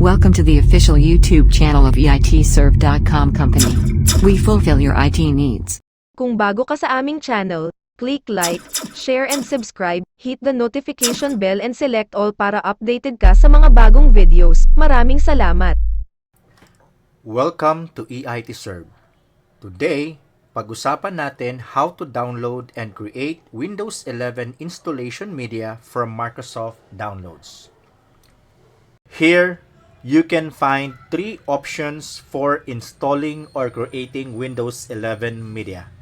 Welcome to the official YouTube channel of EITserve.com company. We fulfill your IT needs. Kung bago ka sa aming channel, click like, share and subscribe, hit the notification bell and select all para updated ka sa mga bagong videos. Maraming salamat! Welcome to EITserve. Today, pag-usapan natin how to download and create Windows 11 installation media from Microsoft Downloads. Here, you can find three options for installing or creating Windows 11 media.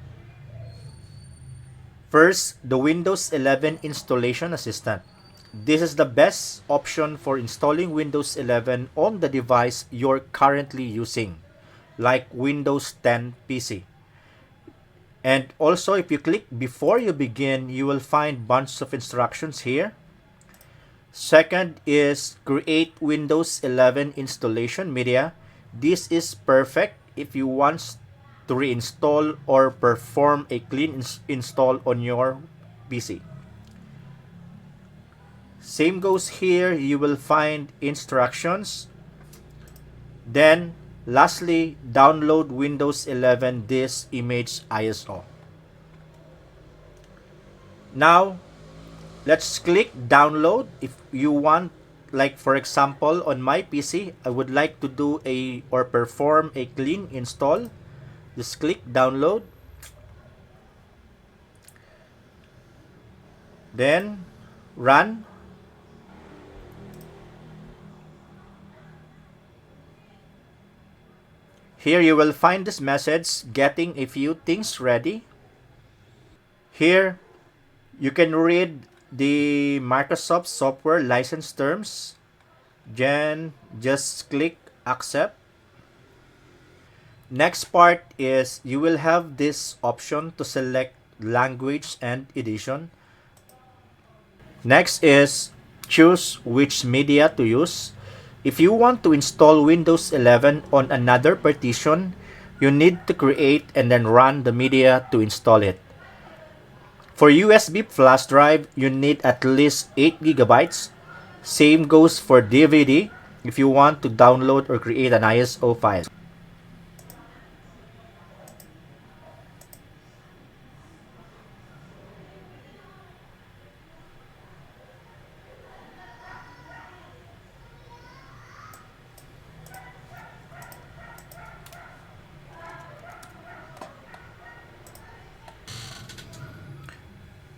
First, the Windows 11 Installation Assistant. This is the best option for installing Windows 11 on the device you're currently using, like Windows 10 PC. And also, if you click before you begin, you will find bunch of instructions here. Second is create Windows 11 installation media. This is perfect if you want to reinstall or perform a clean install on your PC. Same goes here, you will find instructions. Then, lastly, download Windows 11 disk image ISO. Now, let's click download. If you want, like for example, on my PC, I would like to do or perform a clean install. Just click download. Then run. Here you will find this message, getting a few things ready. Here you can read the Microsoft software license terms. Then just click accept. Next part is you will have this option to select language and edition. Next is choose which media to use. If you want to install Windows 11 on another partition, you need to create and then run the media to install it. For USB flash drive, you need at least 8 GB. Same goes for DVD if you want to download or create an ISO file.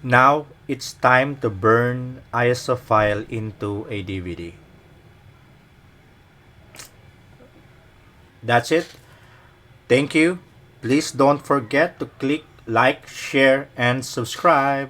Now, it's time to burn ISO file into a DVD. That's it. Thank you. Please don't forget to click like, share, and subscribe.